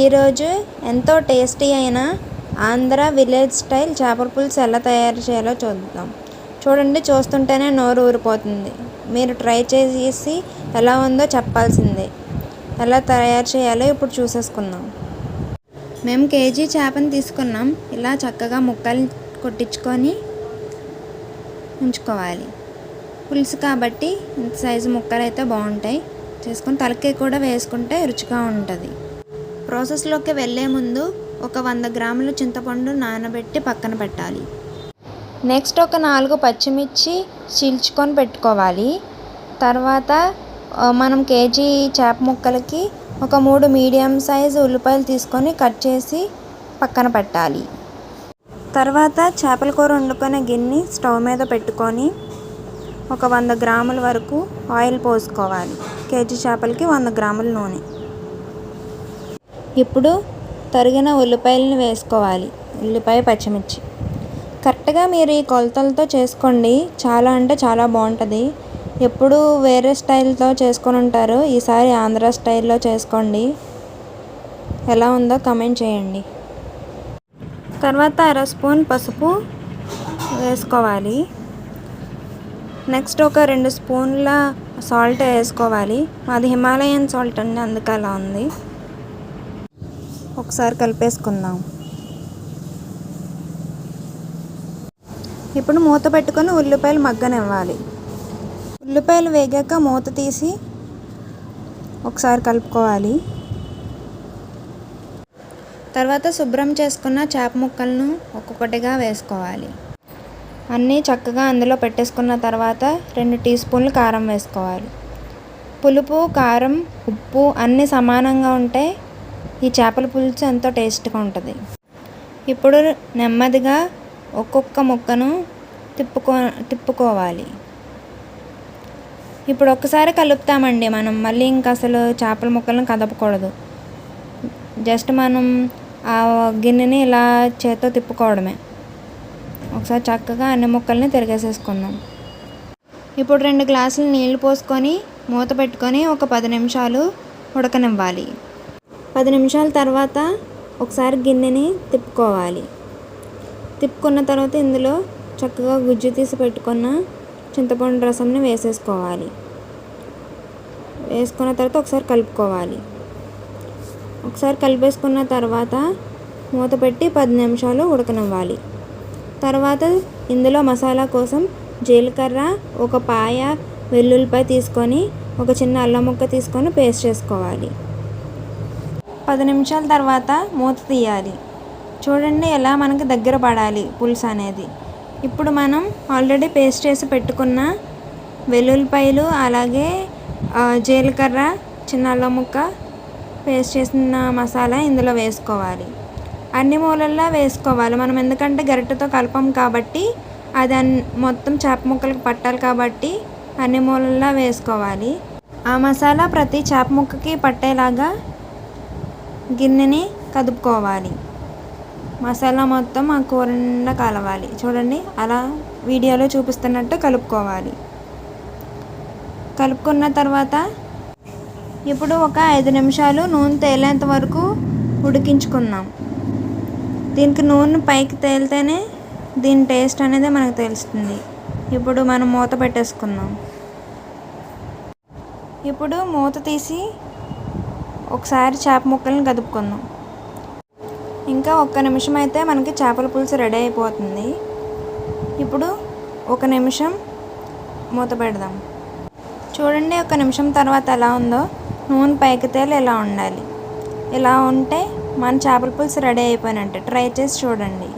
ఈరోజు ఎంతో టేస్టీ అయిన ఆంధ్ర విలేజ్ స్టైల్ చేపల పులుసు ఎలా తయారు చేయాలో చూద్దాం. చూడండి, చూస్తుంటేనే నోరు ఊరిపోతుంది. మీరు ట్రై చేసి ఎలా ఉందో చెప్పాల్సిందే. ఎలా తయారు చేయాలో ఇప్పుడు చూసేసుకుందాం. మేము కేజీ చేపను తీసుకున్నాం. ఇలా చక్కగా ముక్కలు కొట్టించుకొని ఉంచుకోవాలి. పులుసు కాబట్టి ఇంత సైజు ముక్కలు అయితే బాగుంటాయి. చేసుకొని తలకాయ కూడా వేసుకుంటే రుచిగా ఉంటుంది. ప్రాసెస్లోకి వెళ్ళే ముందు ఒక 100 గ్రాముల చింతపండు నానబెట్టి పక్కన పెట్టాలి. నెక్స్ట్ ఒక 4 పచ్చిమిర్చి చీల్చుకొని పెట్టుకోవాలి. తర్వాత మనం కేజీ చేప ముక్కలకి ఒక 3 మీడియం సైజు ఉల్లిపాయలు తీసుకొని కట్ చేసి పక్కన పెట్టాలి. తర్వాత చేపల కూర వండుకునే గిన్నె స్టవ్ మీద పెట్టుకొని ఒక 100 గ్రాముల వరకు ఆయిల్ పోసుకోవాలి. కేజీ చేపలకి 100 గ్రాముల నూనె. ఇప్పుడు తరిగిన ఉల్లిపాయలను వేసుకోవాలి. ఉల్లిపాయ, పచ్చిమిర్చి కరెక్ట్గా మీరు ఈ కొలతలతో చేసుకోండి. చాలా అంటే చాలా బాగుంటుంది. ఎప్పుడు వేరే స్టైల్తో చేసుకొని ఉంటారు, ఈసారి ఆంధ్ర స్టైల్లో చేసుకోండి. ఎలా ఉందో కామెంట్ చేయండి. తర్వాత 1/2 స్పూన్ పసుపు వేసుకోవాలి. నెక్స్ట్ ఒక 2 స్పూన్ల సాల్ట్ వేసుకోవాలి. అది హిమాలయన్ సాల్ట్ అండి, అందుకు అలా ఉంది. ఒకసారి కలిపేసుకుందాం. ఇప్పుడు మూత పెట్టుకొని ఉల్లిపాయలు మగ్గనివ్వాలి. ఉల్లిపాయలు వేగాక మూత తీసి ఒకసారి కలుపుకోవాలి. తర్వాత శుభ్రం చేసుకున్న చేప ముక్కలను ఒక్కొక్కటిగా వేసుకోవాలి. అన్నీ చక్కగా అందులో పెట్టేసుకున్న తర్వాత 2 టీ స్పూన్లు కారం వేసుకోవాలి. పులుపు, కారం, ఉప్పు అన్నీ సమానంగా ఉంటే ఈ చేపల పులుసు ఎంతో టేస్ట్గా ఉంటుంది. ఇప్పుడు నెమ్మదిగా ఒక్కొక్క ముక్కను తిప్పుకోవాలి. ఇప్పుడు ఒక్కసారి కలుపుతామండి మనం. మళ్ళీ ఇంకా అసలు చేపల ముక్కలను కదపకూడదు. జస్ట్ మనం ఆ గిన్నెని ఇలా చేత్తో తిప్పుకోవడమే. ఒకసారి చక్కగా అన్ని ముక్కల్ని తిరిగేసేసుకుందాం. ఇప్పుడు 2 గ్లాసులు నీళ్లు పోసుకొని మూత పెట్టుకొని ఒక 10 నిమిషాలు ఉడకనివ్వాలి. 10 నిమిషాల తర్వాత ఒకసారి గిన్నెని తిప్పుకోవాలి. తిప్పుకున్న తర్వాత ఇందులో చక్కగా గుజ్జు తీసి పెట్టుకున్న చింతపండు రసంని వేసేసుకోవాలి. వేసుకున్న తర్వాత ఒకసారి కలుపుకోవాలి. ఒకసారి కలిపేసుకున్న తర్వాత మూత పెట్టి 10 నిమిషాలు ఉడకనివ్వాలి. తర్వాత ఇందులో మసాలా కోసం జీలకర్ర, ఒక పాయ వెల్లుల్లిపాయ తీసుకొని ఒక చిన్న అల్లం ముక్క తీసుకొని పేస్ట్ చేసుకోవాలి. 10 నిమిషాల తర్వాత మూత తీయాలి. చూడండి ఎలా మనకి దగ్గర పడాలి పులుసు అనేది. ఇప్పుడు మనం ఆల్రెడీ పేస్ట్ చేసి పెట్టుకున్న వెల్లుల్లిపాయలు, అలాగే జీలకర్ర, చిన్న అల్లం ముక్క, పేస్ట్ చేసిన మసాలా ఇందులో వేసుకోవాలి. అన్ని మూలల్లో వేసుకోవాలి మనం, ఎందుకంటే గరిటెతో కలపం కాబట్టి అది మొత్తం చేప ముక్కలకు పట్టాలి కాబట్టి అన్ని మూలల్లో వేసుకోవాలి. ఆ మసాలా ప్రతి చేప ముక్కకి పట్టేలాగా గిన్నెని కదుపుకోవాలి. మసాలా మొత్తం ఆ కూర నిండా కలవాలి. చూడండి, అలా వీడియోలో చూపిస్తున్నట్టు కలుపుకోవాలి. కలుపుకున్న తర్వాత ఇప్పుడు ఒక 5 నిమిషాలు నూనె తేలేంత వరకు ఉడికించుకుందాం. దీనికి నూనె పైకి తేలితేనే దీని టేస్ట్ అనేది మనకు తెలుస్తుంది. ఇప్పుడు మనం మూత పెట్టేసుకుందాం. ఇప్పుడు మూత తీసి ఒకసారి చేప ముక్కలను కదుపుకుందాం. ఇంకా 1 నిమిషం అయితే మనకి చేపల పులుసు రెడీ అయిపోతుంది. ఇప్పుడు 1 నిమిషం మూత పెడదాం. చూడండి, 1 నిమిషం తర్వాత ఎలా ఉందో. నూనె పైకి తేలి ఇలా ఉండాలి. ఇలా ఉంటే మన చేపల పులుసు రెడీ అయిపోయినట్టే. ట్రై చేసి చూడండి.